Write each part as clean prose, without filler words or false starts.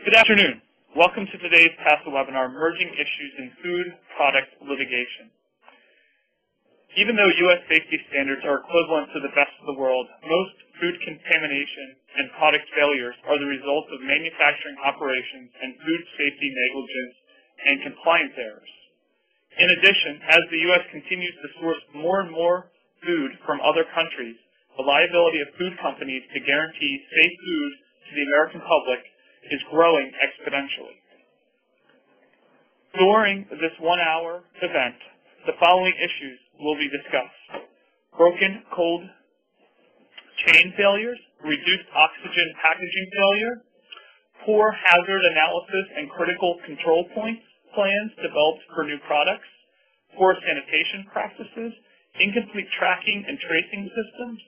Good afternoon. Welcome to today's TASA webinar, Emerging Issues in Food Product Litigation. Even though U.S. safety standards are equivalent to the best of the world, most food contamination and product failures are the result of manufacturing operations and food safety negligence and compliance errors. In addition, as the U.S. continues to source more and more food from other countries, the liability of food companies to guarantee safe food to the American public is growing exponentially. During this one-hour event, the following issues will be discussed: broken cold chain failures, reduced oxygen packaging failure, poor hazard analysis and critical control points plans developed for new products, poor sanitation practices, incomplete tracking and tracing systems,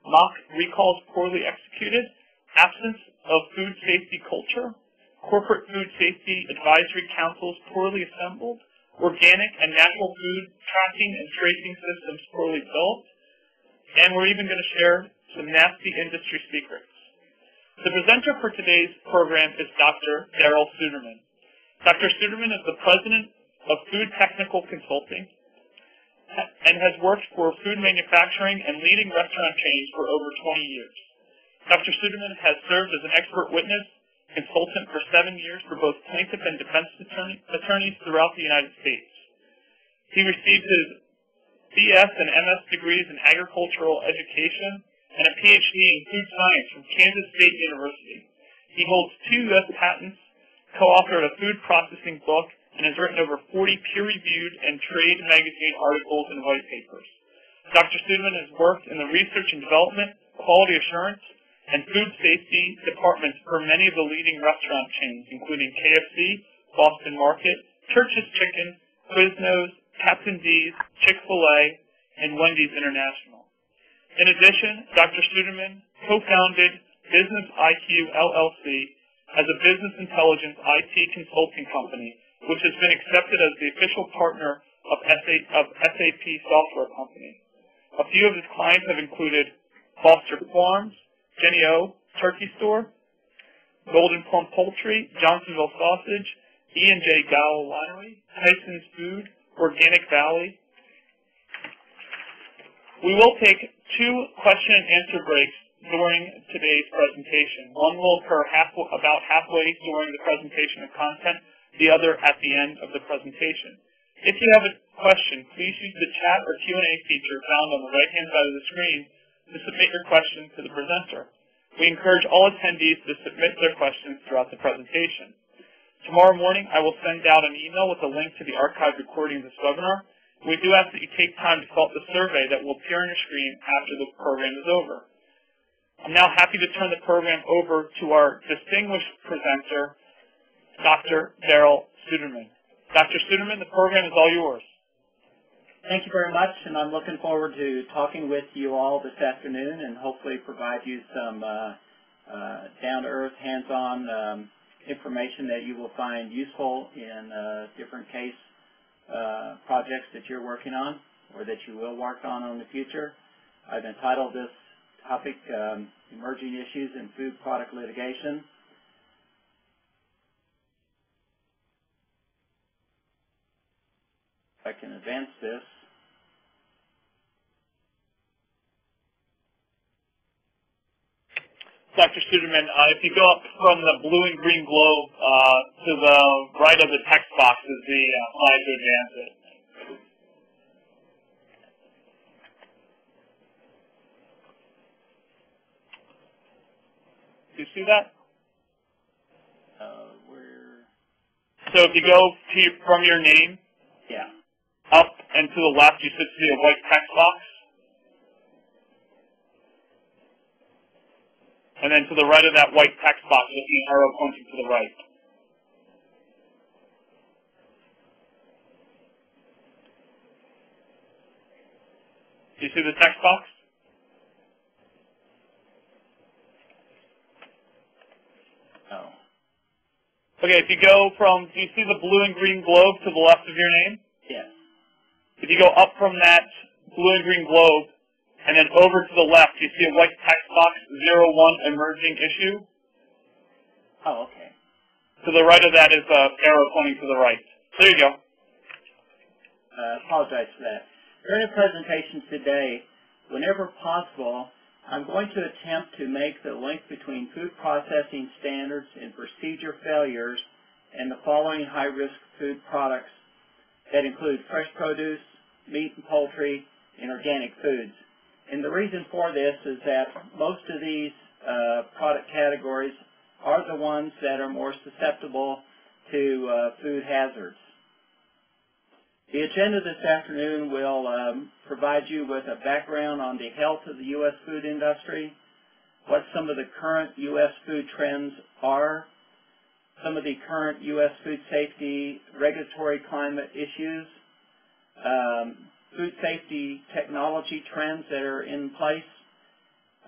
mock recalls poorly executed, absence of food safety culture, corporate food safety advisory councils poorly assembled, organic and natural food tracking and tracing systems poorly built, and we're even going to share some nasty industry secrets. The presenter for today's program is Dr. Darrel Suderman. Dr. Suderman is the president of Food Technical Consulting and has worked for food manufacturing and leading restaurant chains for over 20 years. Dr. Suderman has served as an expert witness consultant for 7 years for both plaintiff and defense attorneys throughout the United States. He received his BS and MS degrees in agricultural education and a PhD in food science from Kansas State University. He holds 2 U.S. patents, co-authored a food processing book, and has written over 40 peer-reviewed and trade magazine articles and white papers. Dr. Suderman has worked in the research and development, quality assurance, and food safety departments for many of the leading restaurant chains, including KFC, Boston Market, Church's Chicken, Quiznos, Captain D's, Chick-fil-A, and Wendy's International. In addition, Dr. Suderman co-founded Business IQ LLC as a business intelligence IT consulting company, which has been accepted as the official partner of SAP software company. A few of his clients have included Foster Farms, Jenny O Turkey Store, Golden Plum Poultry, Johnsonville Sausage, E&J Gowell Winery, Tyson's Food, Organic Valley. We will take 2 question and answer breaks during today's presentation. One will occur about halfway during the presentation of content, the other at the end of the presentation. If you have a question, please use the chat or Q&A feature found on the right-hand side of the screen to submit your question to the presenter. We encourage all attendees to submit their questions throughout the presentation. Tomorrow morning, I will send out an email with a link to the archived recording of this webinar. We do ask that you take time to fill out the survey that will appear on your screen after the program is over. I'm now happy to turn the program over to our distinguished presenter, Dr. Darrel Suderman. Dr. Suderman, the program is all yours. Thank you very much, and I'm looking forward to talking with you all this afternoon and hopefully provide you some down-to-earth, hands-on information that you will find useful in different case projects that you're working on or that you will work on in the future. I've entitled this topic, Emerging Issues in Food Product Litigation. If I can advance this. Dr. Suderman, if you go up from the blue and green globe to the right of the text box is the slide to advance it. Do you see that? So if you go from your name, yeah, up and to the left, you should see a white text box. And then to the right of that white text box, you'll see an arrow pointing to the right. Do you see the text box? No. Okay, if you go from, do you see the blue and green globe to the left of your name? Yes. If you go up from that blue and green globe, and then over to the left, you see a white text box, 01 emerging issue? Oh, okay. To the right of that is the arrow pointing to the right. There you go. Apologize for that. During the presentation today, whenever possible, I'm going to attempt to make the link between food processing standards and procedure failures and the following high-risk food products that include fresh produce, meat and poultry, and organic foods. And the reason for this is that most of these product categories are the ones that are more susceptible to food hazards. The agenda this afternoon will provide you with a background on the health of the U.S. food industry, what some of the current U.S. food trends are, some of the current U.S. food safety regulatory climate issues, food safety technology trends that are in place.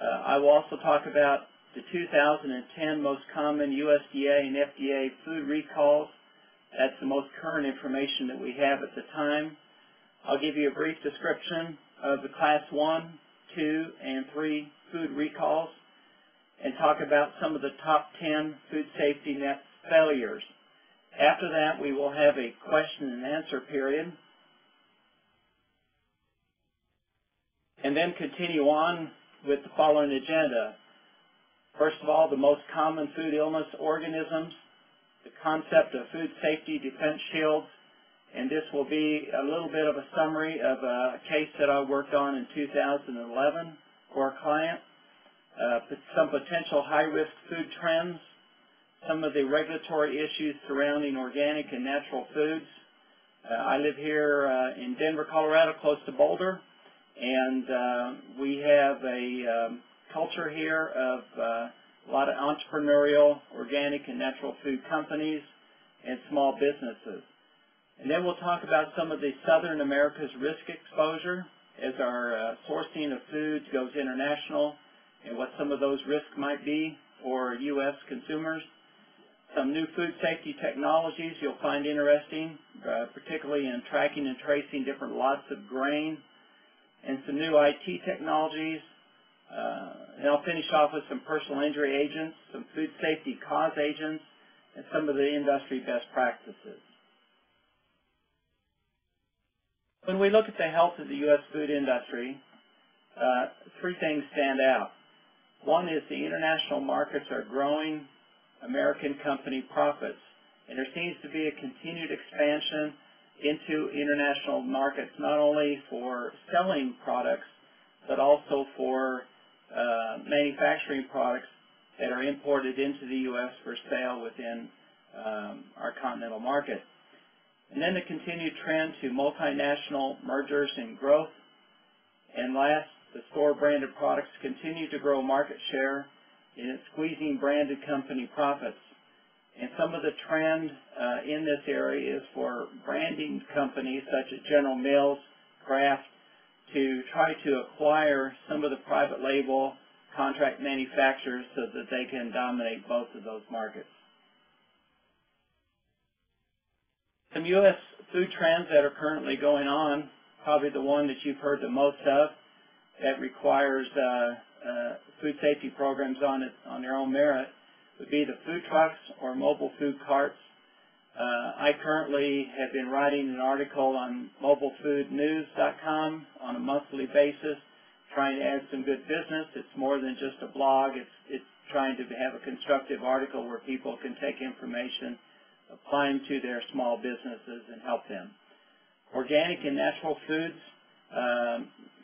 I will also talk about the 2010 most common USDA and FDA food recalls. That's the most current information that we have at the time. I'll give you a brief description of the Class 1, 2, and 3 food recalls and talk about some of the top 10 food safety net failures. After that, we will have a question and answer period, and then continue on with the following agenda. First of all, the most common food illness organisms, the concept of food safety defense shields, and this will be a little bit of a summary of a case that I worked on in 2011 for a client, some potential high-risk food trends, some of the regulatory issues surrounding organic and natural foods. I live here in Denver, Colorado, close to Boulder, and we have a culture here of a lot of entrepreneurial, organic, and natural food companies and small businesses. And then we'll talk about some of the Southern America's risk exposure as our sourcing of foods goes international and what some of those risks might be for U.S. consumers. Some new food safety technologies you'll find interesting, particularly in tracking and tracing different lots of grain, and some new IT technologies. And I'll finish off with some personal injury agents, some food safety cause agents, and some of the industry best practices. When we look at the health of the U.S. food industry, three things stand out. One is the international markets are growing American company profits, and there seems to be a continued expansion into international markets, not only for selling products, but also for manufacturing products that are imported into the U.S. for sale within our continental market. And then the continued trend to multinational mergers and growth. And last, the store-branded products continue to grow market share and it's squeezing branded company profits. And some of the trend in this area is for branding companies such as General Mills, Kraft, to try to acquire some of the private label contract manufacturers so that they can dominate both of those markets. Some U.S. food trends that are currently going on, probably the one that you've heard the most of, that requires food safety programs on their own merit, would be the food trucks or mobile food carts. I currently have been writing an article on mobilefoodnews.com on a monthly basis, trying to add some good business. It's more than just a blog. It's trying to have a constructive article where people can take information, apply them to their small businesses, and help them. Organic and natural foods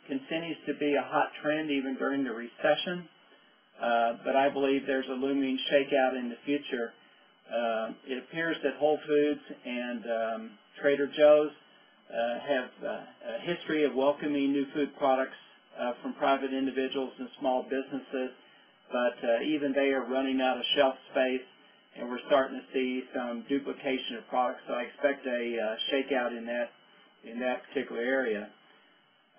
continues to be a hot trend even during the recession, but I believe there's a looming shakeout in the future. It appears that Whole Foods and Trader Joe's have a history of welcoming new food products from private individuals and small businesses, but even they are running out of shelf space, and we're starting to see some duplication of products, so I expect a shakeout in that particular area.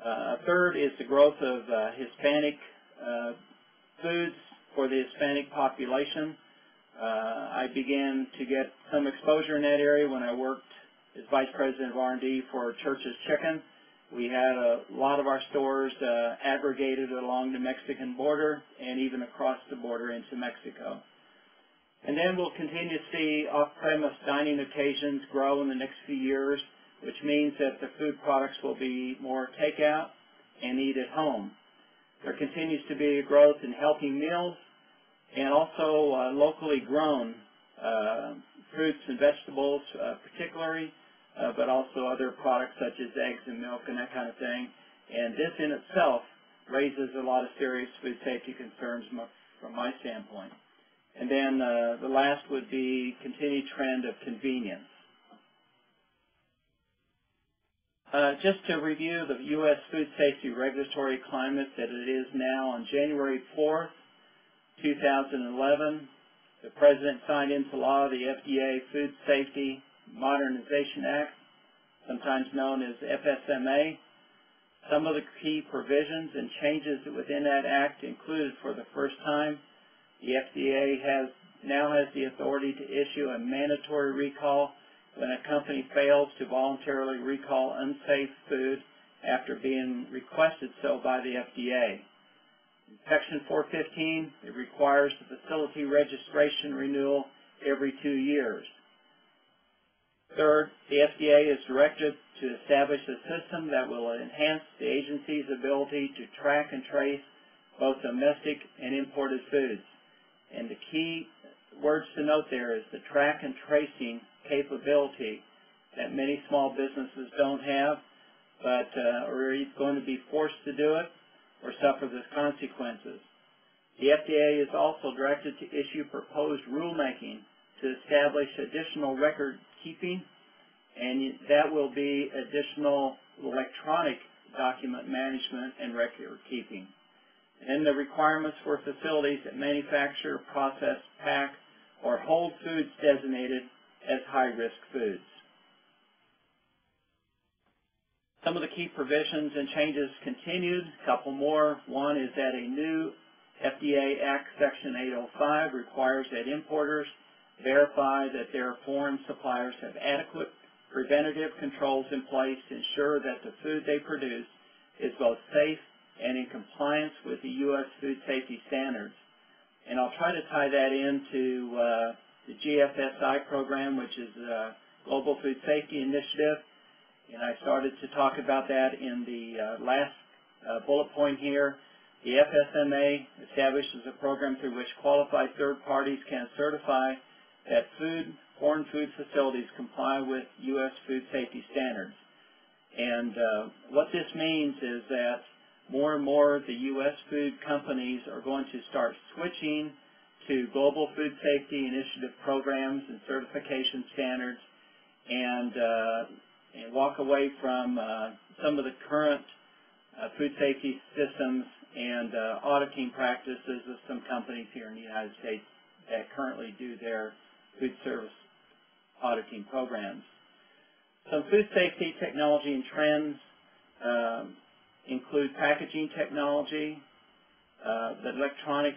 A third is the growth of Hispanic foods for the Hispanic population. I began to get some exposure in that area when I worked as Vice President of R&D for Church's Chicken. We had a lot of our stores aggregated along the Mexican border and even across the border into Mexico. And then we'll continue to see off-premise dining occasions grow in the next few years, which means that the food products will be more takeout and eat at home. There continues to be a growth in healthy meals and also locally grown fruits and vegetables particularly, but also other products such as eggs and milk and that kind of thing. And this in itself raises a lot of serious food safety concerns from my standpoint. And then the last would be continued trend of convenience. Just to review the U.S. food safety regulatory climate that it is now, on January 4th, 2011, the President signed into law the FDA Food Safety Modernization Act, sometimes known as FSMA. Some of the key provisions and changes within that act included, for the first time, the FDA now has the authority to issue a mandatory recall when a company fails to voluntarily recall unsafe food after being requested so by the FDA. In Section 415, it requires the facility registration renewal every 2 years. Third, the FDA is directed to establish a system that will enhance the agency's ability to track and trace both domestic and imported foods. And the key words to note there is the track and tracing capability that many small businesses don't have, but are either going to be forced to do it or suffer the consequences. The FDA is also directed to issue proposed rulemaking to establish additional record keeping, and that will be additional electronic document management and record keeping. And the requirements for facilities that manufacture, process, pack, or hold foods designated as high-risk foods. Some of the key provisions and changes continued. A couple more. One is that a new FDA Act Section 805 requires that importers verify that their foreign suppliers have adequate preventative controls in place to ensure that the food they produce is both safe and in compliance with the U.S. food safety standards. And I'll try to tie that into the GFSI program, which is a Global Food Safety Initiative. And I started to talk about that in the last bullet point here. The FSMA establishes a program through which qualified third parties can certify that foreign food facilities comply with U.S. food safety standards. And what this means is that more and more the U.S. food companies are going to start switching to Global Food Safety Initiative programs and certification standards and walk away from some of the current food safety systems and auditing practices of some companies here in the United States that currently do their food service auditing programs. Some food safety technology and trends include packaging technology, the electronic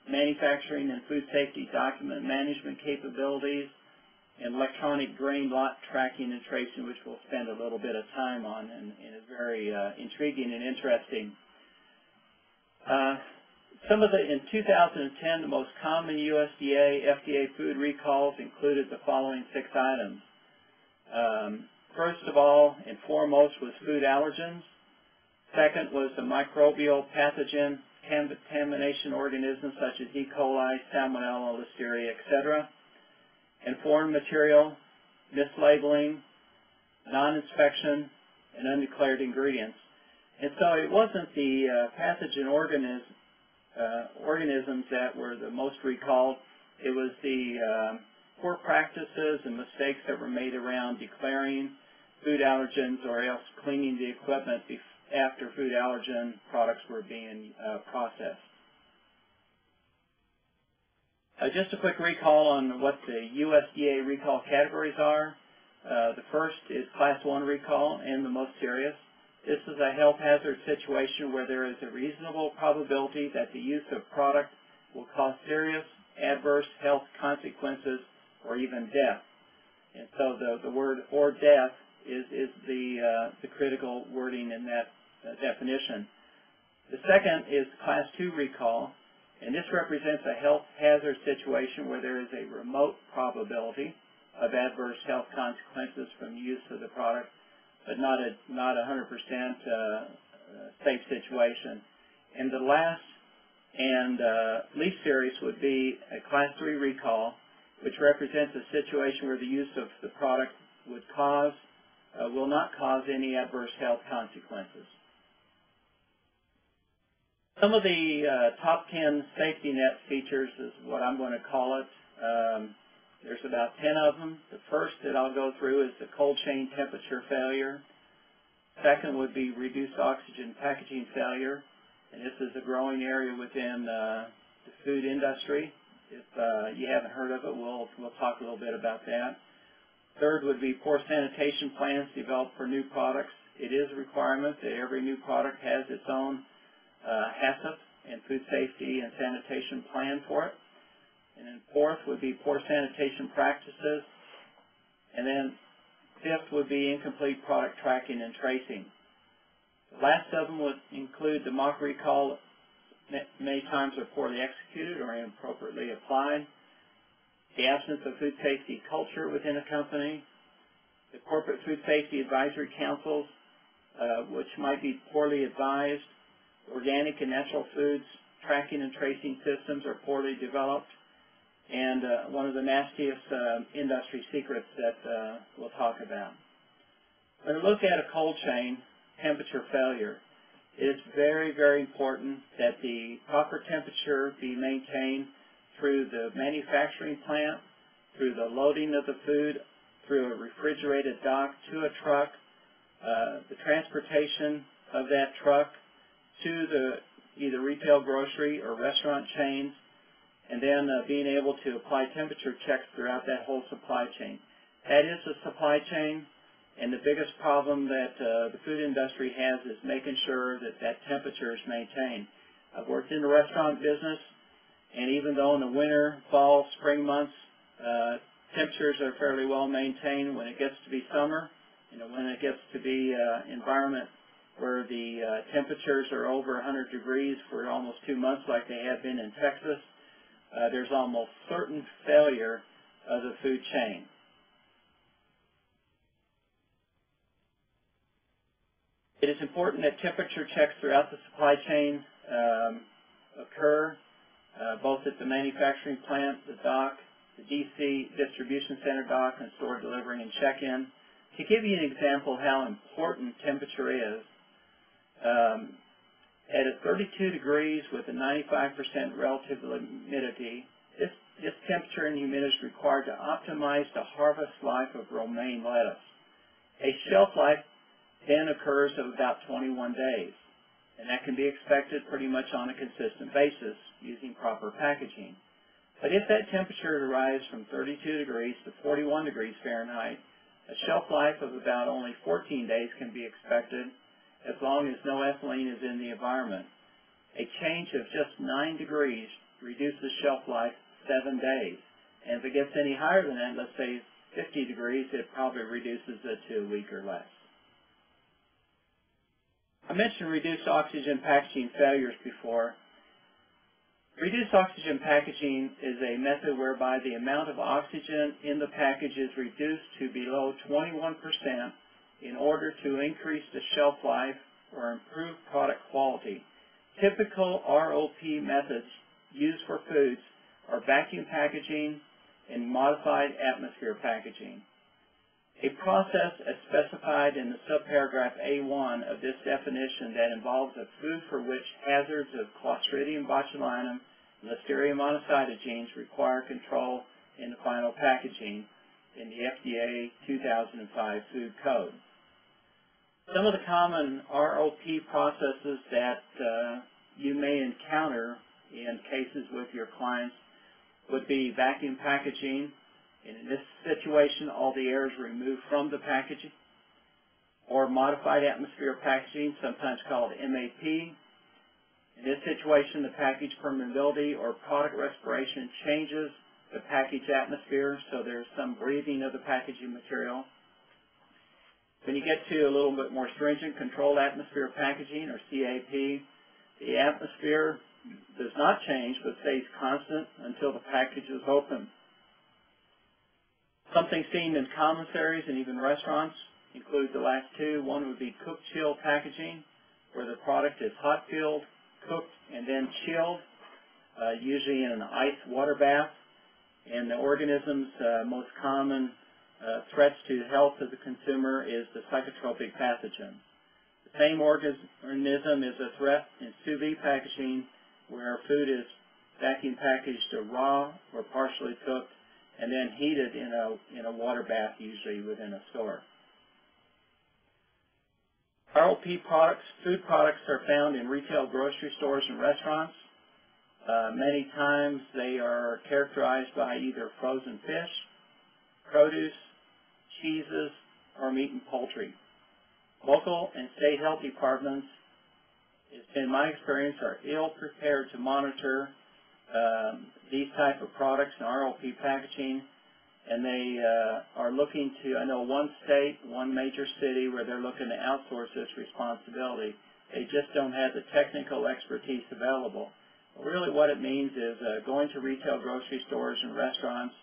manufacturing and food safety document management capabilities, and electronic grain lot tracking and tracing, which we'll spend a little bit of time on and is very intriguing and interesting. In 2010, the most common USDA, FDA food recalls included the following 6 items. First of all and foremost was food allergens. Second was the microbial pathogen contamination organisms such as E. coli, Salmonella, Listeria, etc. And foreign material, mislabeling, non-inspection, and undeclared ingredients. And so it wasn't the pathogen organisms that were the most recalled. It was the poor practices and mistakes that were made around declaring food allergens or else cleaning the equipment after food allergen products were being processed. Just a quick recall on what the USDA recall categories are. The first is Class 1 recall and the most serious. This is a health hazard situation where there is a reasonable probability that the use of product will cause serious adverse health consequences or even death. And so the word "or death" is the critical wording in that definition. The second is Class 2 recall, And this represents a health hazard situation where there is a remote probability of adverse health consequences from use of the product, but not 100% safe situation. And the last and least serious would be a Class 3 recall, which represents a situation where the use of the product would will not cause any adverse health consequences. Some of the top 10 safety net features is what I'm going to call it. There's about 10 of them. The first that I'll go through is the cold chain temperature failure. Second would be reduced oxygen packaging failure, and this is a growing area within the food industry. If you haven't heard of it, we'll talk a little bit about that. Third would be poor sanitation plans developed for new products. It is a requirement that every new product has its own HACCP and food safety and sanitation plan for it. And then fourth would be poor sanitation practices. And then fifth would be incomplete product tracking and tracing. The last of them would include the mock recall that many times are poorly executed or inappropriately applied, the absence of food safety culture within a company, the corporate food safety advisory councils, which might be poorly advised, organic and natural foods tracking and tracing systems are poorly developed, and one of the nastiest industry secrets that we'll talk about. When we look at a cold chain temperature failure, it is very, very important that the proper temperature be maintained through the manufacturing plant, through the loading of the food, through a refrigerated dock to a truck, the transportation of that truck to the either retail, grocery, or restaurant chains, and then being able to apply temperature checks throughout that whole supply chain. That is a supply chain, and the biggest problem that the food industry has is making sure that that temperature is maintained. I've worked in the restaurant business, and even though in the winter, fall, spring months, temperatures are fairly well maintained, when it gets to be summer, when it gets to be environment where the temperatures are over 100 degrees for almost 2 months like they have been in Texas, there's almost certain failure of the food chain. It is important that temperature checks throughout the supply chain occur, both at the manufacturing plant, the dock, the DC distribution center dock, and store delivery and check-in. To give you an example of how important temperature is, at a 32 degrees with a 95% relative humidity, this temperature and humidity is required to optimize the harvest life of romaine lettuce. A shelf life then occurs of about 21 days, and that can be expected pretty much on a consistent basis using proper packaging. But if that temperature rises from 32 degrees to 41 degrees Fahrenheit, a shelf life of about only 14 days can be expected as long as no ethylene is in the environment. A change of just 9 degrees reduces shelf life 7 days. And if it gets any higher than that, let's say 50 degrees, it probably reduces it to a week or less. I mentioned reduced oxygen packaging failures before. Reduced oxygen packaging is a method whereby the amount of oxygen in the package is reduced to below 21% in order to increase the shelf life or improve product quality. Typical ROP methods used for foods are vacuum packaging and modified atmosphere packaging. A process as specified in the subparagraph A1 of this definition that involves a food for which hazards of Clostridium botulinum and Listeria monocytogenes require control in the final packaging in the FDA 2005 Food Code. Some of the common ROP processes that you may encounter in cases with your clients would be vacuum packaging. And in this situation, all the air is removed from the packaging, or modified atmosphere packaging, sometimes called MAP. In this situation, the package permeability or product respiration changes the package atmosphere, so there's some breathing of the packaging material. When you get to a little bit more stringent controlled atmosphere packaging, or CAP, the atmosphere does not change but stays constant until the package is opened. Something seen in commissaries and even restaurants include the last two. One would be cooked chill packaging, where the product is hot filled, cooked, and then chilled, usually in an ice water bath. And the organisms most common threats to the health of the consumer is the psychotropic pathogen. The same organism is a threat in sous vide packaging, where food is vacuum packaged raw or partially cooked and then heated in a water bath, usually within a store. ROP products, food products, are found in retail grocery stores and restaurants. Many times they are characterized by either frozen fish, produce, cheeses, or meat and poultry. Local and state health departments, it's been my experience, are ill prepared to monitor these type of products in ROP packaging, and they are looking to, I know one state, one major city, where they're looking to outsource this responsibility. They just don't have the technical expertise available. But really what it means is going to retail grocery stores and restaurants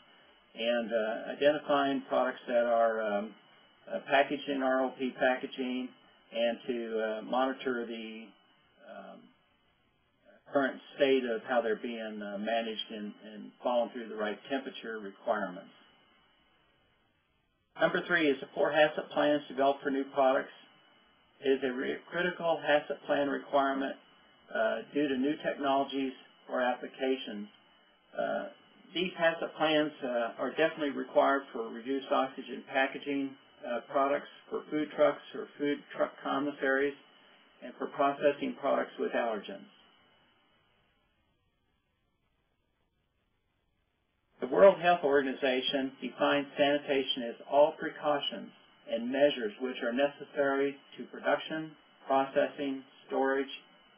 and identifying products that are packaged in ROP packaging, and to monitor the current state of how they're being managed and following through the right temperature requirements. Number 3 is the 4 HACCP plans developed for new products. It is a critical HACCP plan requirement due to new technologies or applications. These HACCP plans are definitely required for reduced oxygen packaging products, for food trucks or food truck commissaries, and for processing products with allergens. The World Health Organization defines sanitation as all precautions and measures which are necessary to production, processing, storage,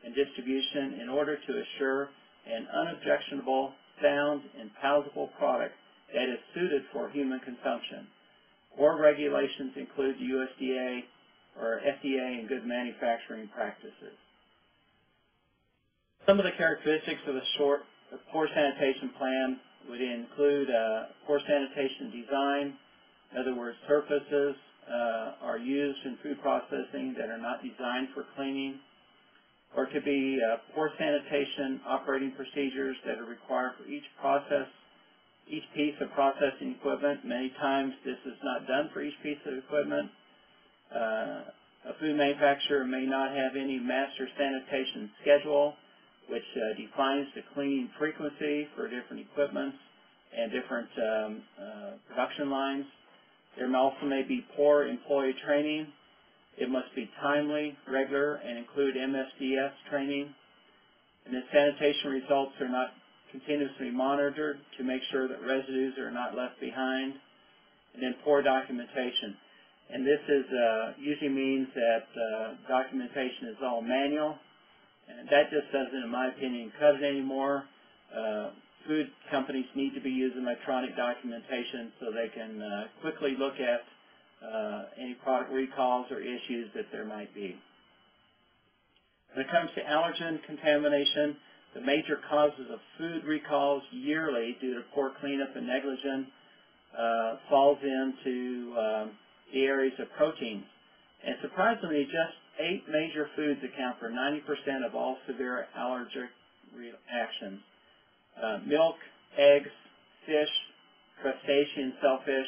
and distribution in order to assure an unobjectionable, sound, and palatable product that is suited for human consumption. Core regulations include the USDA or FDA and good manufacturing practices. Some of the characteristics of a poor sanitation plan would include poor sanitation design. In other words, surfaces are used in food processing that are not designed for cleaning. Or it could be poor sanitation operating procedures that are required for each piece of processing equipment. Many times this is not done for each piece of equipment. A food manufacturer may not have any master sanitation schedule, which defines the cleaning frequency for different equipments and different production lines. There also may be poor employee training. It must be timely, regular, and include MSDS training. And the sanitation results are not continuously monitored to make sure that residues are not left behind. And then poor documentation. And this is usually means that documentation is all manual. And that just doesn't, in my opinion, cut it anymore. Food companies need to be using electronic documentation so they can quickly look at any product recalls or issues that there might be. When it comes to allergen contamination, the major causes of food recalls yearly due to poor cleanup and negligence falls into the areas of proteins. And surprisingly, just 8 major foods account for 90% of all severe allergic reactions. Milk, eggs, fish, crustacean, shellfish,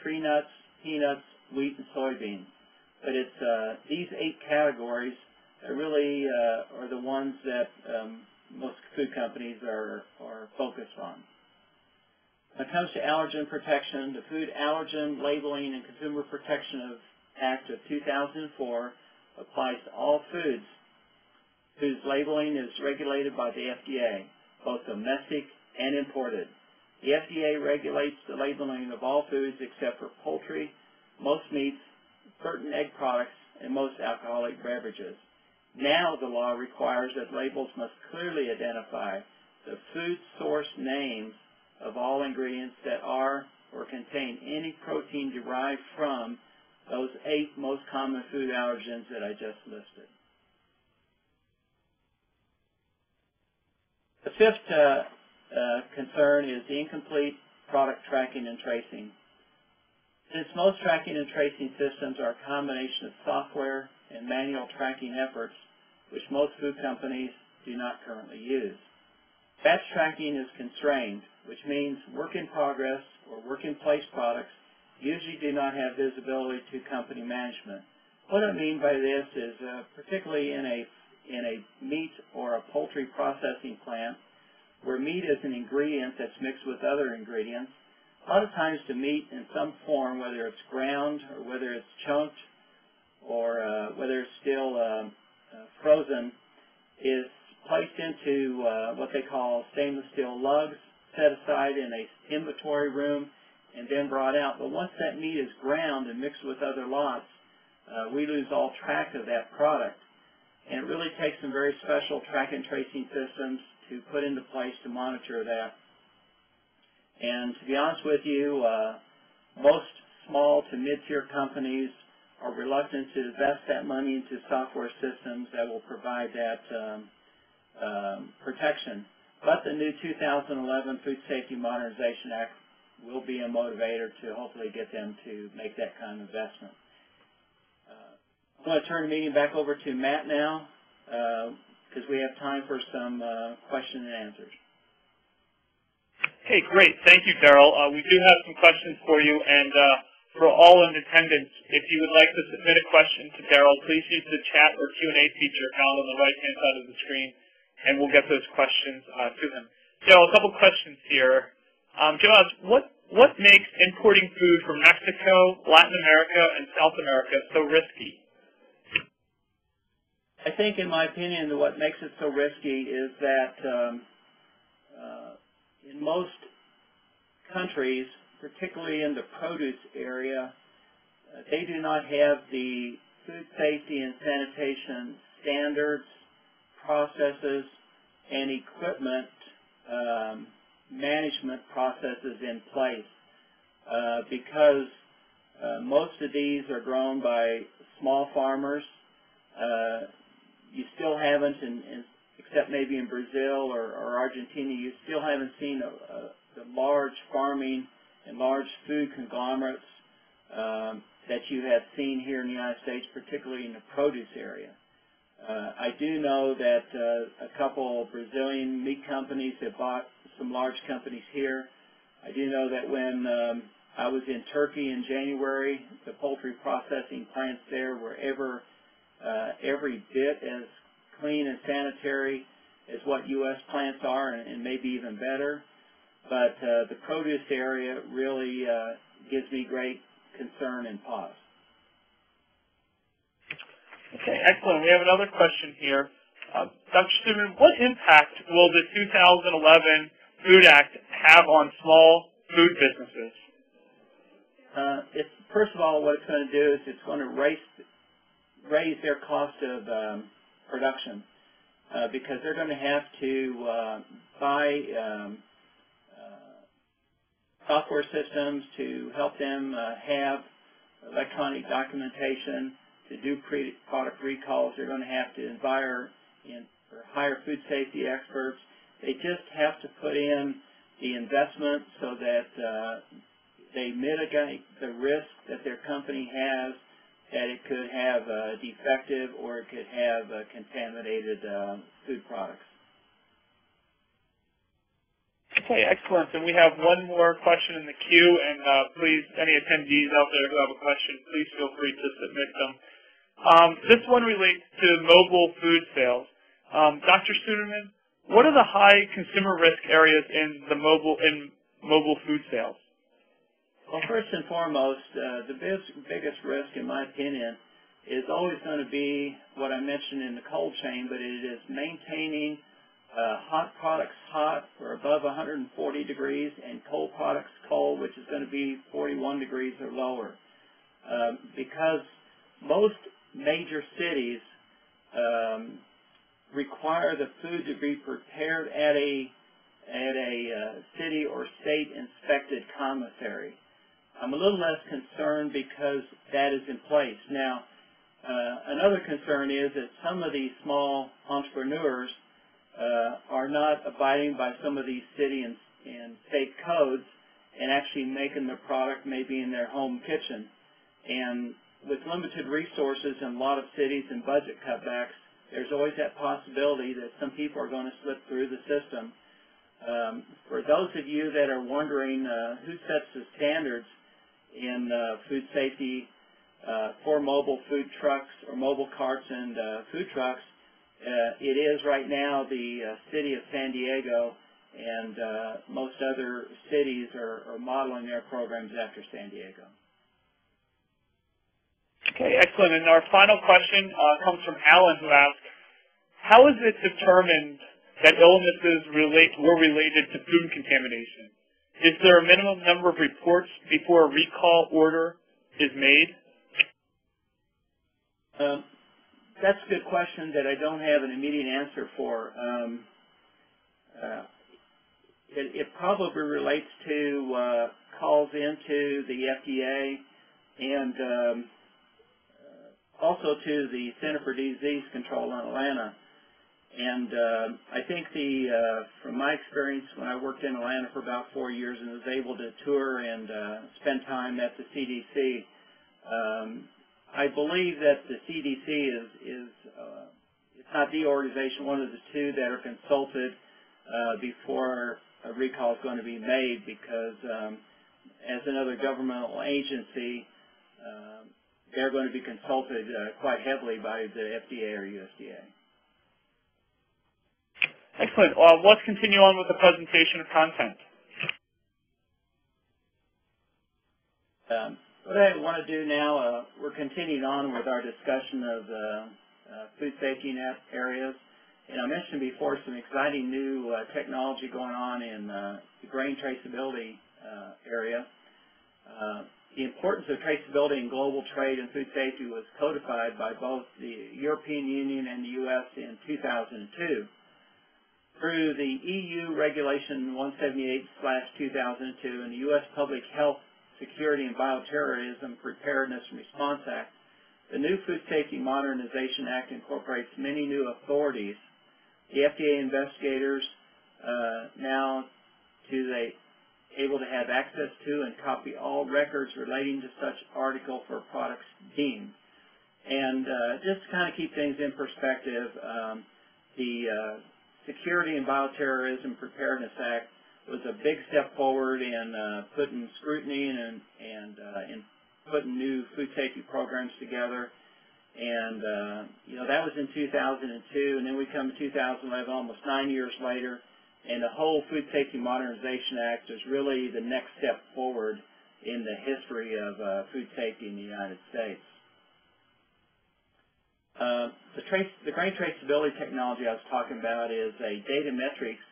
tree nuts, peanuts, wheat, and soybeans. But it's these 8 categories that really are the ones that most food companies are focused on. When it comes to allergen protection, the Food Allergen Labeling and Consumer Protection Act of 2004 applies to all foods whose labeling is regulated by the FDA, both domestic and imported. The FDA regulates the labeling of all foods except for poultry, most meats, certain egg products, and most alcoholic beverages. Now the law requires that labels must clearly identify the food source names of all ingredients that are or contain any protein derived from those 8 most common food allergens that I just listed. The fifth concern is the incomplete product tracking and tracing. Since most tracking and tracing systems are a combination of software and manual tracking efforts, which most food companies do not currently use. Batch tracking is constrained, which means work in progress or work in place products usually do not have visibility to company management. What I mean by this is particularly in a meat or a poultry processing plant where meat is an ingredient that's mixed with other ingredients, a lot of times the meat in some form, whether it's ground or whether it's chunked or whether it's still frozen, is placed into what they call stainless steel lugs, set aside in a inventory room, and then brought out. But once that meat is ground and mixed with other lots, we lose all track of that product. And it really takes some very special track and tracing systems to put into place to monitor that. And to be honest with you, most small to mid-tier companies are reluctant to invest that money into software systems that will provide that protection. But the new 2011 Food Safety Modernization Act will be a motivator to hopefully get them to make that kind of investment. I'm going to turn the meeting back over to Matt now because we have time for some question and answers. Okay, great. Thank you, Darrel. We do have some questions for you, and for all in attendance, if you would like to submit a question to Darrel, please use the chat or Q&A feature found on the right-hand side of the screen, and we'll get those questions to him. Joe, a couple questions here. Joe asks, what makes importing food from Mexico, Latin America, and South America so risky? I think, in my opinion, what makes it so risky is that in most countries, particularly in the produce area, they do not have the food safety and sanitation standards, processes, and equipment management processes in place because most of these are grown by small farmers. You still haven't, except maybe in Brazil or Argentina, you still haven't seen the large farming and large food conglomerates that you have seen here in the United States, particularly in the produce area. I do know that a couple Brazilian meat companies have bought some large companies here. I do know that when I was in Turkey in January, the poultry processing plants there were every bit as clean and sanitary as what U.S. plants are, and maybe even better. But the produce area really gives me great concern and pause. Okay, excellent. We have another question here. Dr. Suderman, what impact will the 2011 Food Act have on small food businesses? First of all, what it's going to do is it's going to raise their cost of production because they're going to have to buy software systems to help them have electronic documentation to do product recalls. They're going to have to hire food safety experts. They just have to put in the investment so that they mitigate the risk that their company has that it could have defective or it could have contaminated food products. Okay, excellent. And we have one more question in the queue, and please, any attendees out there who have a question, please feel free to submit them. This one relates to mobile food sales. Dr. Suderman, what are the high consumer risk areas in mobile food sales? Well, first and foremost, the biggest risk, in my opinion, is always going to be what I mentioned in the cold chain, but it is maintaining hot products hot or above 140 degrees and cold products cold, which is going to be 41 degrees or lower. Because most major cities require the food to be prepared at a city or state inspected commissary. I'm a little less concerned because that is in place. Now, another concern is that some of these small entrepreneurs are not abiding by some of these city and state codes and actually making the product maybe in their home kitchen. And with limited resources in a lot of cities and budget cutbacks, there's always that possibility that some people are going to slip through the system. For those of you that are wondering who sets the standards in food safety for mobile food trucks or mobile carts and food trucks, it is right now the city of San Diego, and most other cities are modeling their programs after San Diego. Okay, excellent. And our final question comes from Alan, who asks, how is it determined that illnesses were related to food contamination? Is there a minimum number of reports before a recall order is made? That's a good question that I don't have an immediate answer for. It probably relates to calls into the FDA and also to the Center for Disease Control in Atlanta. And I think from my experience when I worked in Atlanta for about 4 years and was able to tour and spend time at the CDC, I believe that the CDC is it's not the organization, one of the two that are consulted before a recall is going to be made, because as another governmental agency, they're going to be consulted quite heavily by the FDA or USDA. Excellent. Let's continue on with the presentation of content. What I want to do now, we're continuing on with our discussion of food safety areas. And I mentioned before some exciting new technology going on in the grain traceability area. The importance of traceability in global trade and food safety was codified by both the European Union and the U.S. in 2002. Through the EU Regulation 178/2002 and the U.S. Public Health, Security and Bioterrorism Preparedness and Response Act, the new Food Safety Modernization Act incorporates many new authorities. The FDA investigators now able to have access to and copy all records relating to such article for products deemed. And just to kind of keep things in perspective, the Security and Bioterrorism Preparedness Act was a big step forward in putting scrutiny and in putting new food safety programs together. And, that was in 2002, and then we come to 2011, almost 9 years later, and the whole Food Safety Modernization Act is really the next step forward in the history of food safety in the United States. The grain traceability technology I was talking about is a data metrics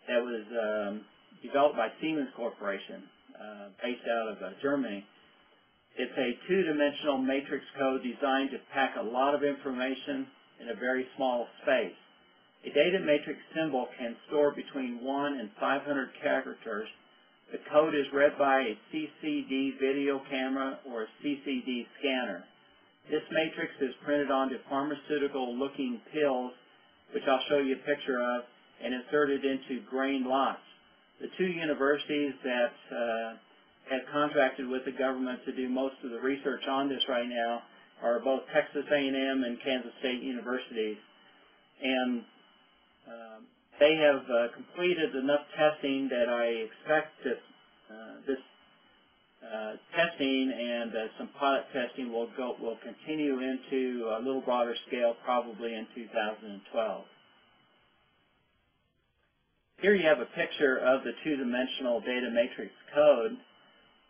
that was developed by Siemens Corporation, based out of Germany. It's a two-dimensional matrix code designed to pack a lot of information in a very small space. A data matrix symbol can store between 1 and 500 characters. The code is read by a CCD video camera or a CCD scanner. This matrix is printed onto pharmaceutical-looking pills, which I'll show you a picture of, and inserted into grain lots. The two universities that have contracted with the government to do most of the research on this right now are both Texas A&M and Kansas State universities. And they have completed enough testing that I expect that this testing and some pilot testing will continue into a little broader scale, probably in 2012. Here you have a picture of the two-dimensional data matrix code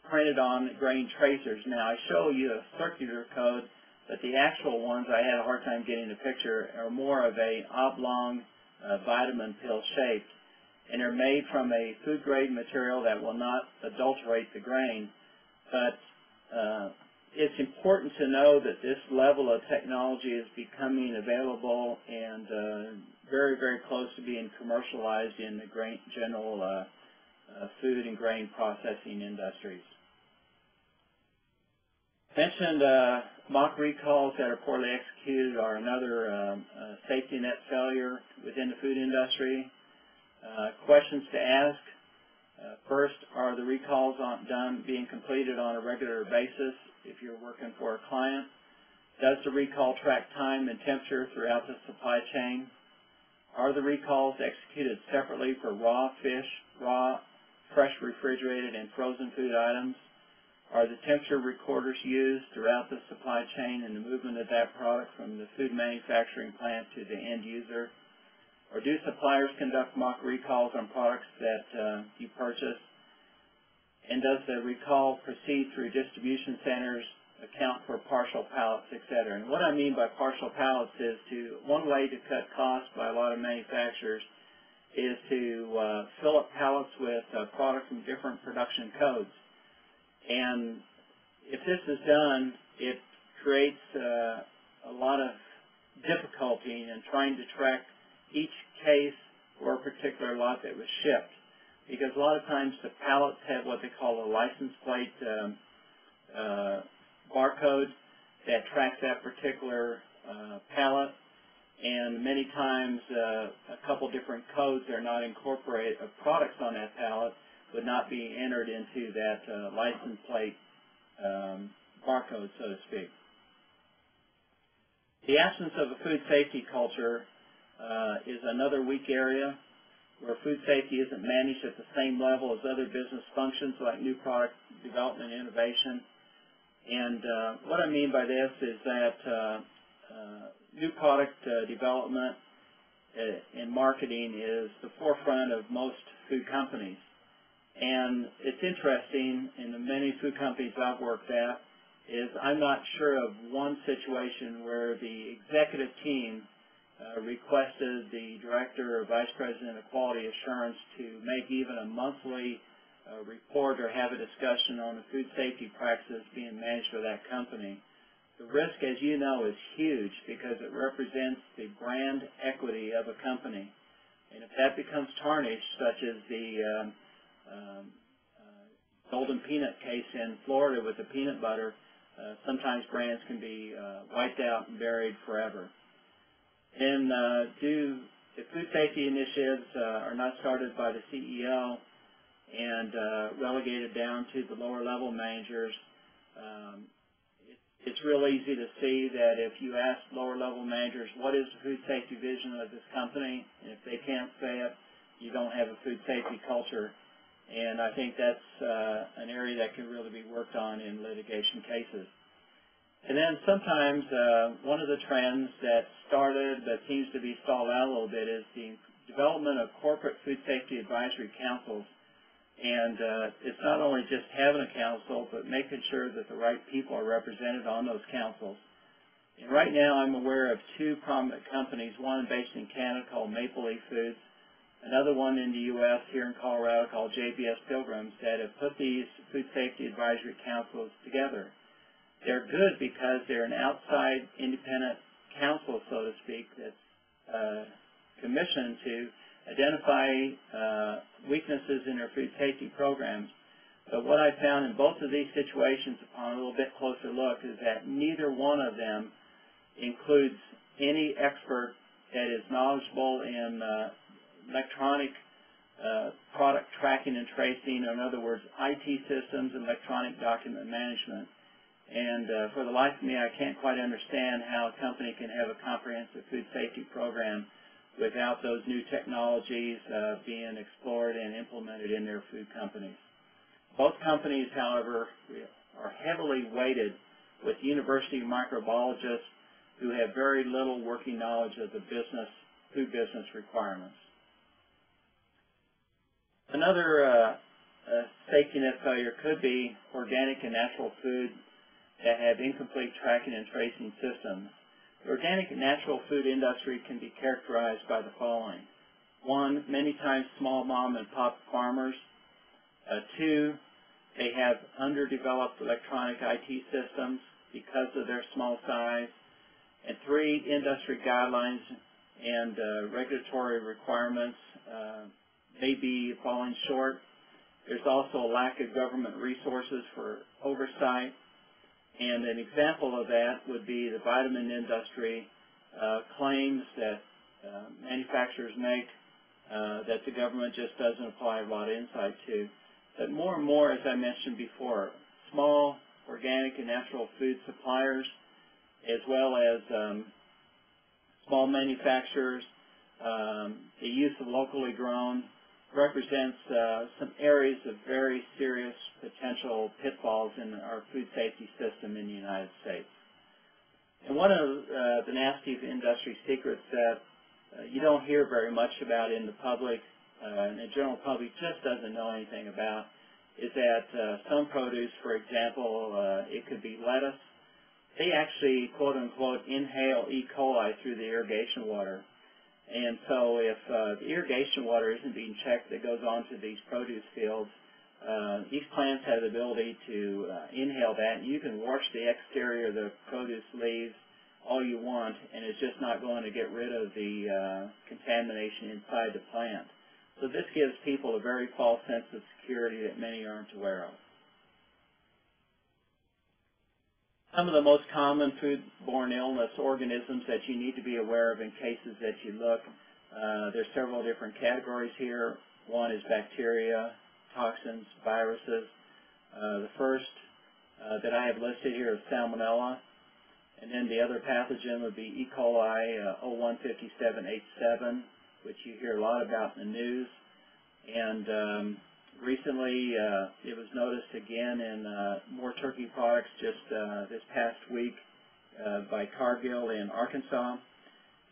printed on grain tracers. Now, I show you a circular code, but the actual ones I had a hard time getting a picture are more of a oblong vitamin pill shaped, and they're made from a food-grade material that will not adulterate the grain. But it's important to know that this level of technology is becoming available and very, very close to being commercialized in the general food and grain processing industries. Mentioned mock recalls that are poorly executed are another safety net failure within the food industry. Questions to ask. First, are the recalls being completed on a regular basis if you're working for a client? Does the recall track time and temperature throughout the supply chain? Are the recalls executed separately for raw fish, raw, fresh refrigerated, and frozen food items? Are the temperature recorders used throughout the supply chain in the movement of that product from the food manufacturing plant to the end user? Or do suppliers conduct mock recalls on products that you purchase? And does the recall proceed through distribution centers, account for partial pallets, etc.? And what I mean by partial pallets is one way to cut costs by a lot of manufacturers is to fill up pallets with products from different production codes. And if this is done, it creates a lot of difficulty in trying to track each case or a particular lot that was shipped, because a lot of times the pallets have what they call a license plate barcode that tracks that particular pallet, and many times a couple different codes are not incorporated, products on that pallet would not be entered into that license plate barcode, so to speak. The absence of a food safety culture is another weak area where food safety isn't managed at the same level as other business functions like new product development and innovation. And what I mean by this is that new product development and marketing is the forefront of most food companies. And it's interesting, in the many food companies I've worked at, is I'm not sure of one situation where the executive team requested the director or vice president of quality assurance to make even a monthly report or have a discussion on the food safety practices being managed by that company. The risk, as you know, is huge because it represents the brand equity of a company. And if that becomes tarnished, such as the golden peanut case in Florida with the peanut butter, sometimes brands can be wiped out and buried forever. And if food safety initiatives are not started by the CEO and relegated down to the lower level managers, it's real easy to see that if you ask lower level managers, what is the food safety vision of this company, and if they can't say it, you don't have a food safety culture. And I think that's an area that can really be worked on in litigation cases. And then sometimes one of the trends that started that seems to be stalled out a little bit is the development of corporate food safety advisory councils. And it's not only just having a council, but making sure that the right people are represented on those councils. And right now I'm aware of two prominent companies, one based in Canada called Maple Leaf Foods, another one in the U.S. here in Colorado called JBS Pilgrims, that have put these food safety advisory councils together. They're good because they're an outside independent council, so to speak, that's commissioned to identify weaknesses in their food safety programs. But what I found in both of these situations upon a little bit closer look is that neither one of them includes any expert that is knowledgeable in electronic product tracking and tracing, or in other words, IT systems and electronic document management. And for the life of me, I can't quite understand how a company can have a comprehensive food safety program without those new technologies being explored and implemented in their food companies. Both companies, however, are heavily weighted with university microbiologists who have very little working knowledge of the food business requirements. Another safety net failure could be organic and natural food that have incomplete tracking and tracing systems. The organic and natural food industry can be characterized by the following. One, many times small mom and pop farmers. Two, they have underdeveloped electronic IT systems because of their small size. And three, industry guidelines and regulatory requirements may be falling short. There's also a lack of government resources for oversight. And an example of that would be the vitamin industry claims that manufacturers make that the government just doesn't apply a lot of insight to. But more and more, as I mentioned before, small organic and natural food suppliers, as well as small manufacturers, the use of locally grown represents some areas of very serious potential pitfalls in our food safety system in the United States. And one of the nasty industry secrets that you don't hear very much about in the public, and the general public just doesn't know anything about, is that some produce, for example, it could be lettuce, they actually, quote unquote, inhale E. coli through the irrigation water. And so if the irrigation water isn't being checked that goes onto these produce fields, these plants have the ability to inhale that, and you can wash the exterior of the produce leaves all you want, and it's just not going to get rid of the contamination inside the plant. So this gives people a very false sense of security that many aren't aware of. Some of the most common food-borne illness organisms that you need to be aware of in cases that you look, there's several different categories here. One is bacteria, toxins, viruses. The first that I have listed here is salmonella, and then the other pathogen would be E. coli 015787, which you hear a lot about in the news. And recently, it was noticed again in more turkey products just this past week by Cargill in Arkansas.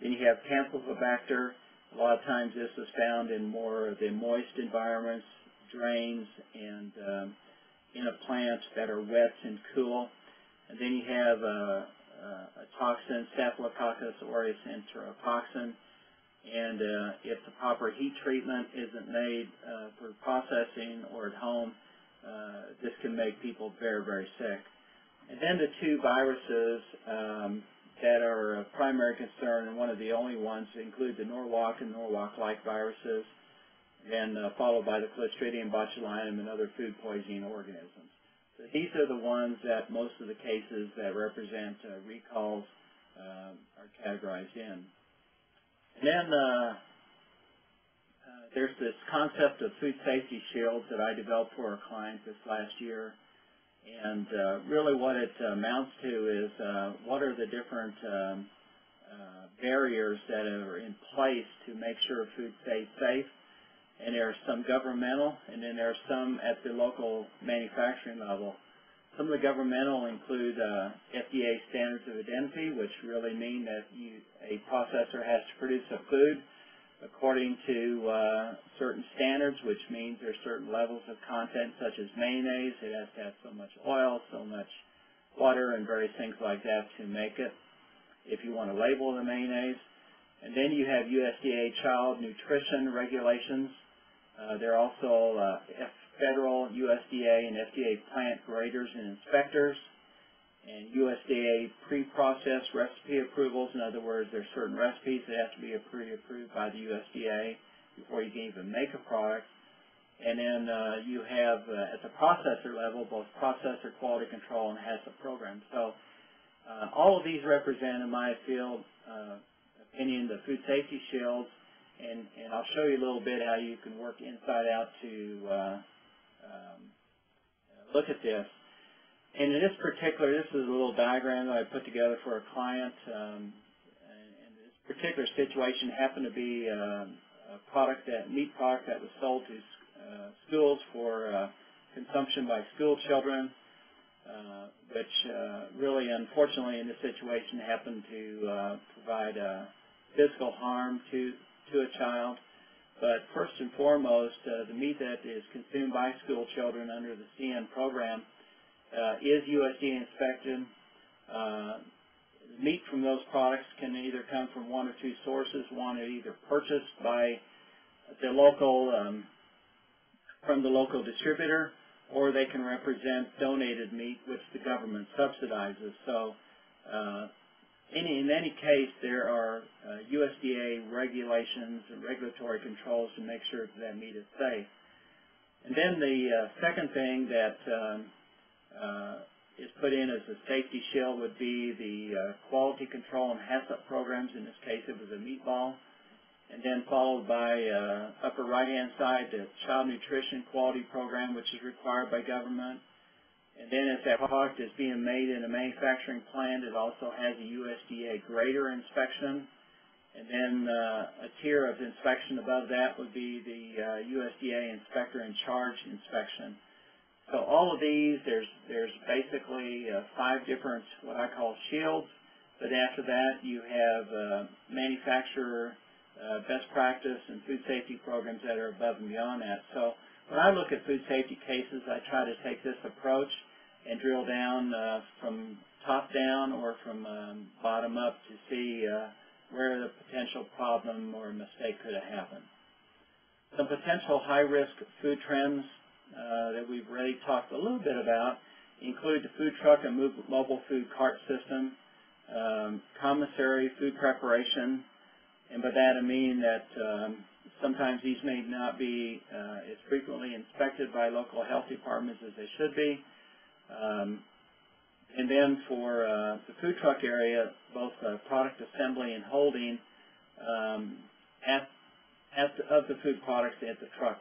Then you have Campylobacter. A lot of times this is found in more of the moist environments, drains, and in a plant that are wet and cool. And then you have a toxin, Staphylococcus aureus enterotoxin. And if the proper heat treatment isn't made for processing or at home, this can make people very, very sick. And then the two viruses that are of primary concern, and one of the only ones, include the Norwalk and Norwalk-like viruses, then followed by the Clostridium botulinum and other food poisoning organisms. So these are the ones that most of the cases that represent recalls are categorized in. And then there's this concept of food safety shields that I developed for a client this last year. And really what it amounts to is what are the different barriers that are in place to make sure food stays safe. And there are some governmental, and then there are some at the local manufacturing level. Some of the governmental include FDA standards of identity, which really mean that a processor has to produce a food according to certain standards, which means there are certain levels of content, such as mayonnaise. It has to have so much oil, so much water, and various things like that to make it, if you want to label the mayonnaise. And then you have USDA child nutrition regulations. There are also federal USDA and FDA plant graders and inspectors, and USDA pre-processed recipe approvals. In other words, there are certain recipes that have to be pre-approved by the USDA before you can even make a product. And then you have, at the processor level, both processor quality control and HACCP programs. So all of these represent, in my field opinion, the food safety shields, and I'll show you a little bit how you can work inside out to look at this. And in this is a little diagram that I put together for a client. And this particular situation happened to be a meat product that was sold to schools for consumption by school children, which really, unfortunately, in this situation happened to provide physical harm to a child. But first and foremost, the meat that is consumed by school children under the CN program is USDA inspected. Meat from those products can either come from one or two sources. One is either purchased by the local, from the local distributor, or they can represent donated meat, which the government subsidizes. So in any case, there are USDA regulations and regulatory controls to make sure that meat is safe. And then the second thing that is put in as a safety shield would be the quality control and HACCP programs. In this case, it was a meatball. And then followed by upper right-hand side, the child nutrition quality program, which is required by government. And then as that product is being made in a manufacturing plant, it also has a USDA grader inspection. And then a tier of inspection above that would be the USDA inspector in charge inspection. So all of these, there's basically 5 different what I call shields. But after that, you have manufacturer best practice and food safety programs that are above and beyond that. So when I look at food safety cases, I try to take this approach and drill down from top down or from bottom up to see where the potential problem or mistake could have happened. Some potential high-risk food trends that we've already talked a little bit about include the food truck and mobile food cart system, commissary food preparation, and by that I mean that sometimes these may not be as frequently inspected by local health departments as they should be. And then for the food truck area, both product assembly and holding of the food products at the truck,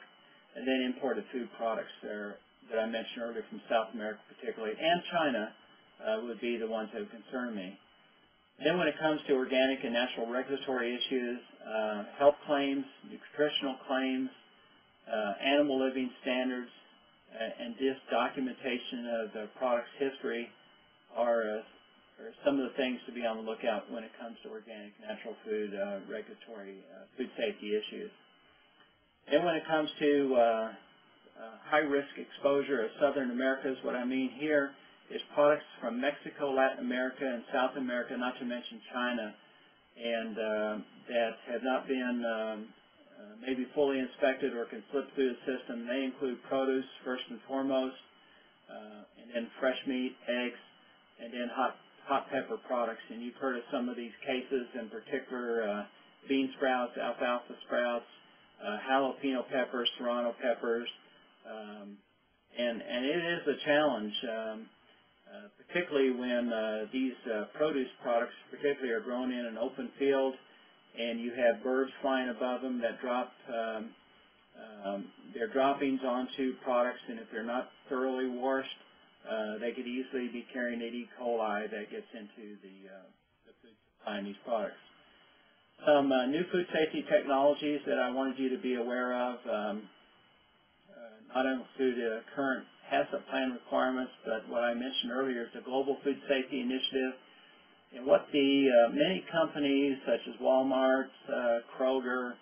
and then imported food products there that I mentioned earlier from South America particularly, and China would be the ones that would concern me. Then when it comes to organic and natural regulatory issues, health claims, nutritional claims, animal living standards, and this documentation of the product's history are some of the things to be on the lookout when it comes to organic natural food regulatory food safety issues. Then when it comes to high-risk exposure of Southern Americas, what I mean here is products from Mexico, Latin America, and South America, not to mention China, and that have not been maybe fully inspected or can slip through the system. They include produce, first and foremost, and then fresh meat, eggs, and then hot pepper products. And you've heard of some of these cases, in particular bean sprouts, alfalfa sprouts, jalapeno peppers, serrano peppers, and it is a challenge, particularly when these produce products particularly are grown in an open field and you have birds flying above them that drop their droppings onto products, and if they're not thoroughly washed, they could easily be carrying E. coli that gets into the food supply in these products. Some new food safety technologies that I wanted you to be aware of, not only through the current HACCP plan requirements, but what I mentioned earlier is the Global Food Safety Initiative, and what the many companies such as Walmart, Kroger,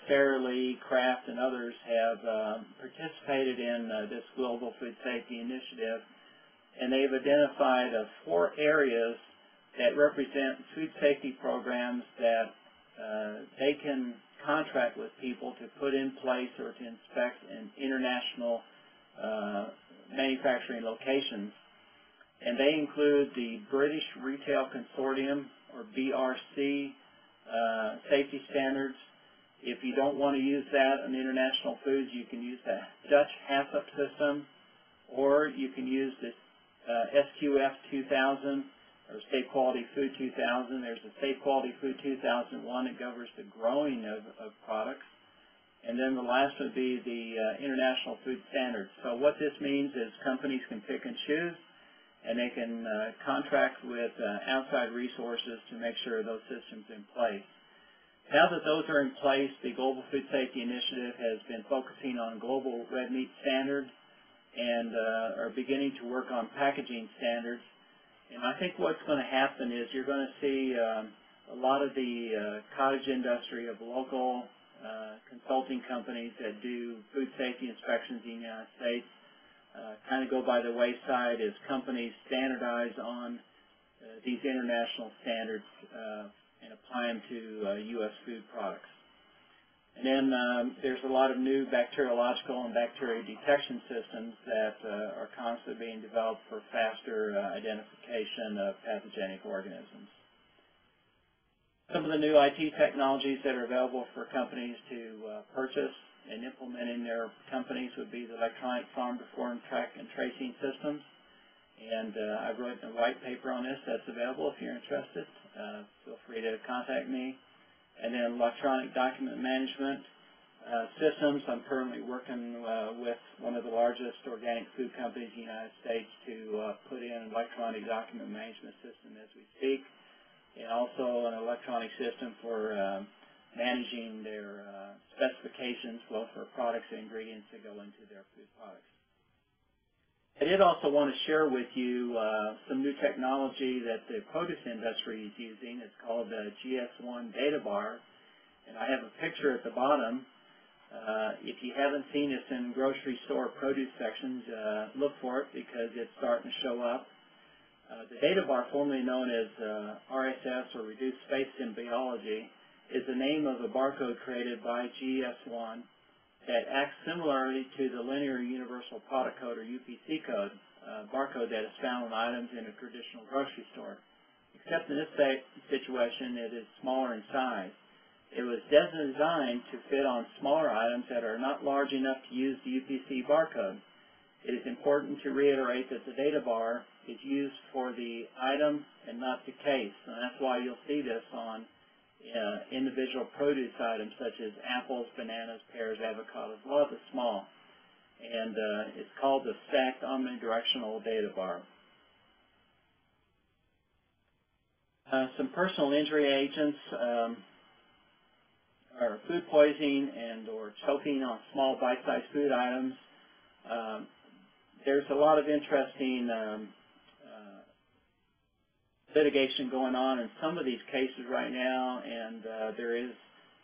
Sara Lee, Kraft, and others have participated in this Global Food Safety Initiative, and they've identified 4 areas that represent food safety programs that they can contract with people to put in place or to inspect in international manufacturing locations. And they include the British Retail Consortium, or BRC, safety standards. If you don't want to use that on international foods, you can use the Dutch HACCP system, or you can use the SQF 2000, or Safe Quality Food 2000. There's a Safe Quality Food 2001 that covers the growing of products. And then the last would be the International Food Standards. So what this means is companies can pick and choose, and they can contract with outside resources to make sure those systems are in place. Now that those are in place, the Global Food Safety Initiative has been focusing on global red meat standards and are beginning to work on packaging standards. And I think what's going to happen is you're going to see a lot of the cottage industry of local consulting companies that do food safety inspections in the United States kind of go by the wayside as companies standardize on these international standards and apply them to U.S. food products. And then there's a lot of new bacteriological and bacteria detection systems that are constantly being developed for faster identification of pathogenic organisms. Some of the new IT technologies that are available for companies to purchase and implement in their companies would be the electronic farm to fork track and tracing systems. And I've written a white paper on this that's available if you're interested. Feel free to contact me. And then electronic document management systems. I'm currently working with one of the largest organic food companies in the United States to put in an electronic document management system as we speak, and also an electronic system for managing their specifications, both for products and ingredients that go into their food products. I did also want to share with you some new technology that the produce industry is using. It's called the GS1 Data Bar, and I have a picture at the bottom. If you haven't seen this in grocery store produce sections, look for it because it's starting to show up. The Data Bar, formerly known as RSS, or Reduced Space Symbology, is the name of a barcode created by GS1 that acts similarly to the Linear Universal Product Code, or UPC code, barcode that is found on items in a traditional grocery store. Except in this situation, it is smaller in size. It was designed to fit on smaller items that are not large enough to use the UPC barcode. It is important to reiterate that the data bar is used for the item and not the case, and that's why you'll see this on individual produce items such as apples, bananas, pears, avocados, a lot of the small. And it's called the stacked omnidirectional data bar. Some personal injury agents are food poisoning and or choking on small bite-sized food items. There's a lot of interesting litigation going on in some of these cases right now, and there is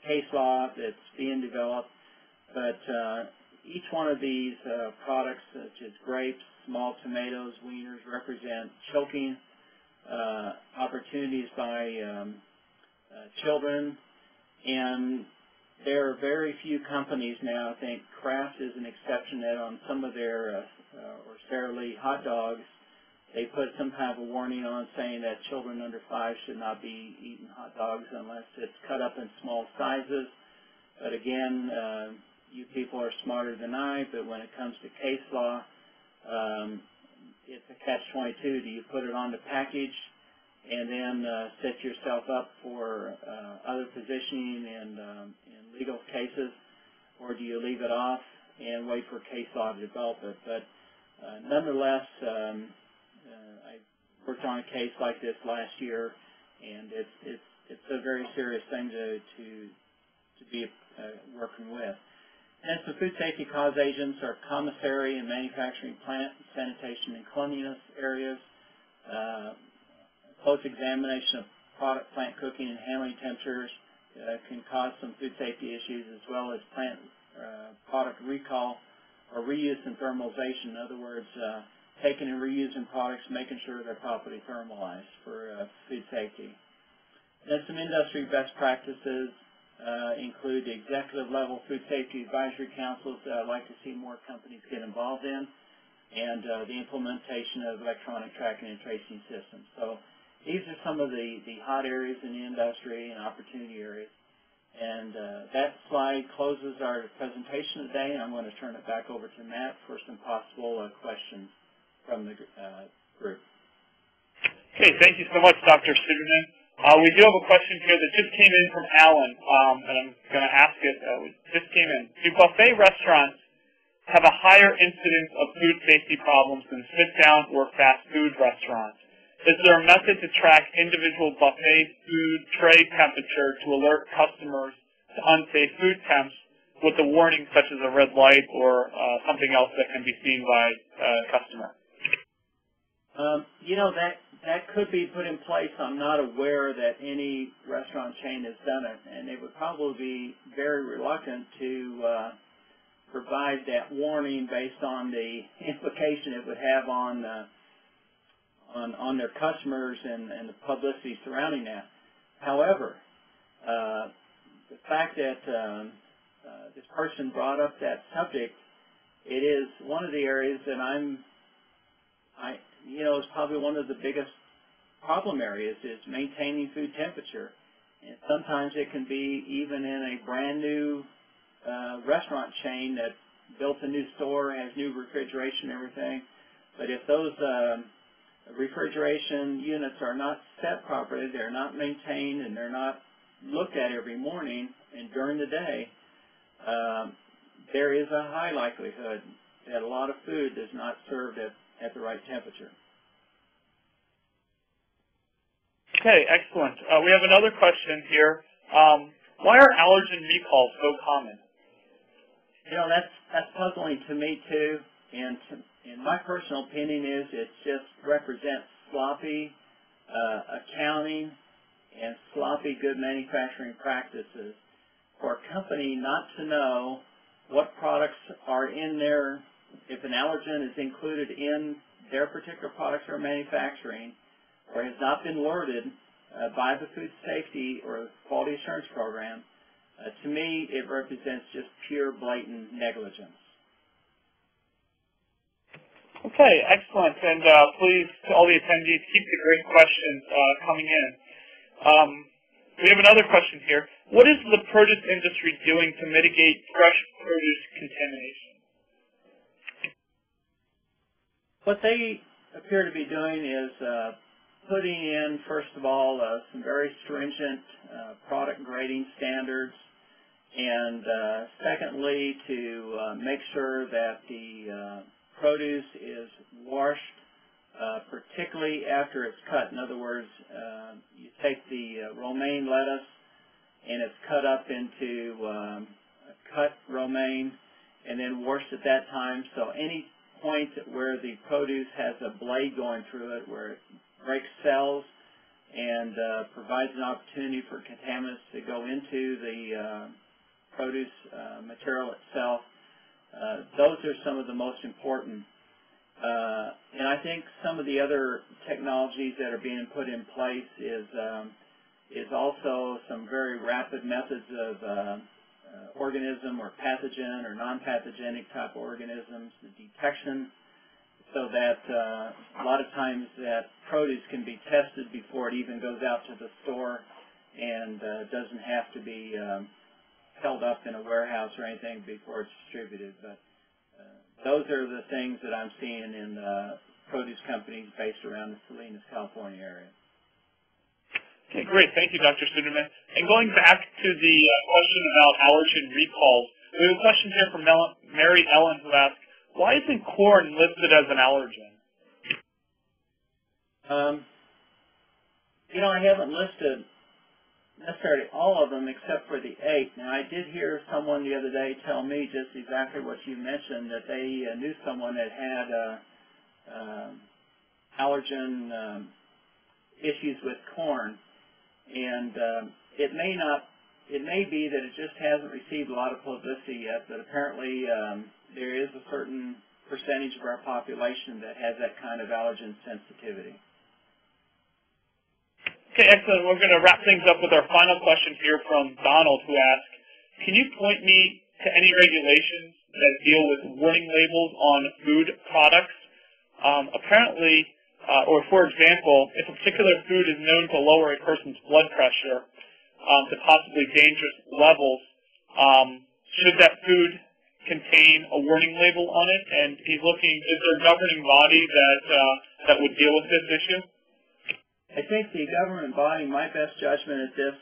case law that's being developed, but each one of these products, such as grapes, small tomatoes, wieners, represent choking opportunities by children, and there are very few companies now. I think Kraft is an exception, that on some of their or Sara Lee hot dogs, they put some kind of a warning on saying that children under 5 should not be eating hot dogs unless it's cut up in small sizes. But again, you people are smarter than I, but when it comes to case law, it's a catch-22. Do you put it on the package and then set yourself up for other positioning in legal cases, or do you leave it off and wait for case law to develop it? But nonetheless, I worked on a case like this last year, and it's a very serious thing to be working with. And some food safety cause agents are commissary and manufacturing plant, sanitation and cleanliness areas. Close examination of product, plant cooking and handling temperatures can cause some food safety issues, as well as plant product recall or reuse and thermalization. In other words, taking and reusing products, making sure they're properly thermalized for food safety. And some industry best practices include the executive level food safety advisory councils that I'd like to see more companies get involved in, and the implementation of electronic tracking and tracing systems. So these are some of the hot areas in the industry and opportunity areas. And that slide closes our presentation today, and I'm going to turn it back over to Matt for some possible questions from the group. Okay, thank you so much, Dr. Suderman. We do have a question here that just came in from Alan, and I'm going to ask it. It just came in. Do buffet restaurants have a higher incidence of food safety problems than sit-down or fast food restaurants? Is there a method to track individual buffet food tray temperature to alert customers to unsafe food temps with a warning such as a red light or something else that can be seen by a customer? You know, that could be put in place. I'm not aware that any restaurant chain has done it, and they would probably be very reluctant to provide that warning based on the implication it would have on their customers and the publicity surrounding that. However, the fact that this person brought up that subject, it is one of the areas that is probably one of the biggest problem areas, is maintaining food temperature. And sometimes it can be even in a brand new restaurant chain that built a new store, has new refrigeration and everything. But if those refrigeration units are not set properly, they're not maintained, and they're not looked at every morning and during the day, there is a high likelihood that a lot of food is not served at the right temperature. Okay, excellent. We have another question here. Why are allergen recalls so common? You know, that's puzzling to me too, and my personal opinion is it just represents sloppy accounting and sloppy good manufacturing practices for a company not to know what products are in there, if an allergen is included in their particular products or manufacturing, or has not been alerted by the food safety or quality assurance program. To me, it represents just pure, blatant negligence. Okay, excellent. And please, to all the attendees, keep the great questions coming in. We have another question here. What is the produce industry doing to mitigate fresh produce contamination? What they appear to be doing is putting in, first of all, some very stringent product grading standards, and secondly, to make sure that the produce is washed, particularly after it's cut. In other words, you take the romaine lettuce and it's cut up into cut romaine and then washed at that time. So any point where the produce has a blade going through it, where it breaks cells and provides an opportunity for contaminants to go into the produce material itself, those are some of the most important. And I think some of the other technologies that are being put in place is also some very rapid methods of organism or pathogen or non-pathogenic type organisms, the detection, so that a lot of times that produce can be tested before it even goes out to the store and doesn't have to be held up in a warehouse or anything before it's distributed. But those are the things that I'm seeing in produce companies based around the Salinas, California area. Okay, great. Thank you, Dr. Suderman. And going back to the question about allergen recalls, we have a question here from Mary Ellen who asks, why isn't corn listed as an allergen? You know, I haven't listed necessarily all of them except for the 8. Now, I did hear someone the other day tell me just exactly what you mentioned, that they knew someone that had allergen issues with corn. And it may be that it just hasn't received a lot of publicity yet, but apparently there is a certain percentage of our population that has that kind of allergen sensitivity. Okay, excellent. We're going to wrap things up with our final question here from Donald, who asks, can you point me to any regulations that deal with warning labels on food products? Apparently, or for example, if a particular food is known to lower a person's blood pressure to possibly dangerous levels, should that food contain a warning label on it? And he's looking, is there a governing body that would deal with this issue? I think the government body, my best judgment at this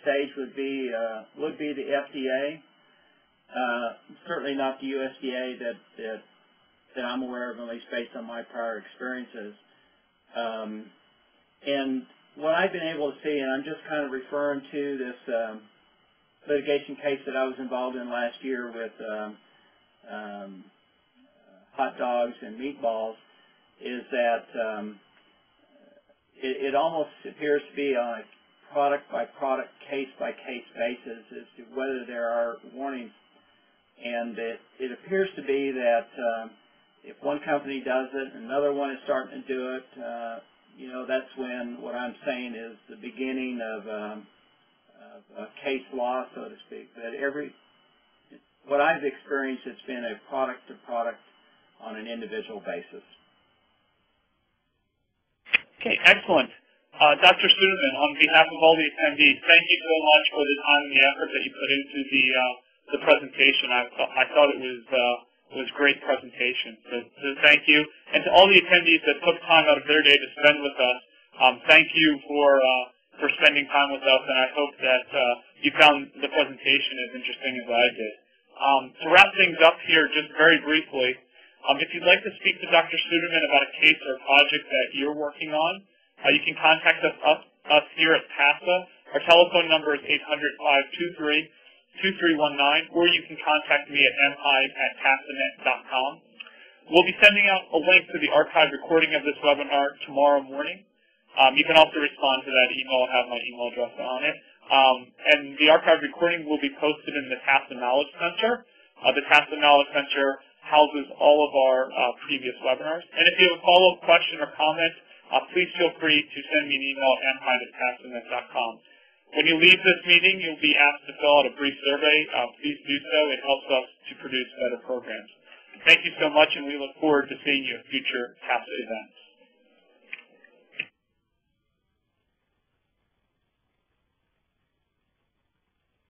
stage would be the FDA. Certainly not the USDA that I'm aware of, at least based on my prior experiences. And what I've been able to see, and I'm just kind of referring to this litigation case that I was involved in last year with hot dogs and meatballs, is that it almost appears to be on a product-by-product, case-by-case basis as to whether there are warnings. And it appears to be that if one company does it, another one is starting to do it, you know, that's when what I'm saying is the beginning of a case law, so to speak. But what I've experienced, it's been a product-to-product on an individual basis. Okay, excellent. Dr. Suderman, on behalf of all the attendees, thank you so much for the time and the effort that you put into the presentation. I thought it was It was a great presentation. So thank you. And to all the attendees that took time out of their day to spend with us, thank you for spending time with us, and I hope that you found the presentation as interesting as I did. To wrap things up here, just very briefly, if you'd like to speak to Dr. Suderman about a case or project that you're working on, you can contact us here at TASA. Our telephone number is 800-523-2319, or you can contact me at mhyde@tasanet.com. We'll be sending out a link to the archived recording of this webinar tomorrow morning. You can also respond to that email and have my email address on it. And the archived recording will be posted in the TASA Knowledge Center. The TASA Knowledge Center houses all of our previous webinars. And if you have a follow-up question or comment, please feel free to send me an email at mhyde@tasanet.com. When you leave this meeting, you'll be asked to fill out a brief survey. Please do so. It helps us to produce better programs. Thank you so much, and we look forward to seeing you at future TASA events.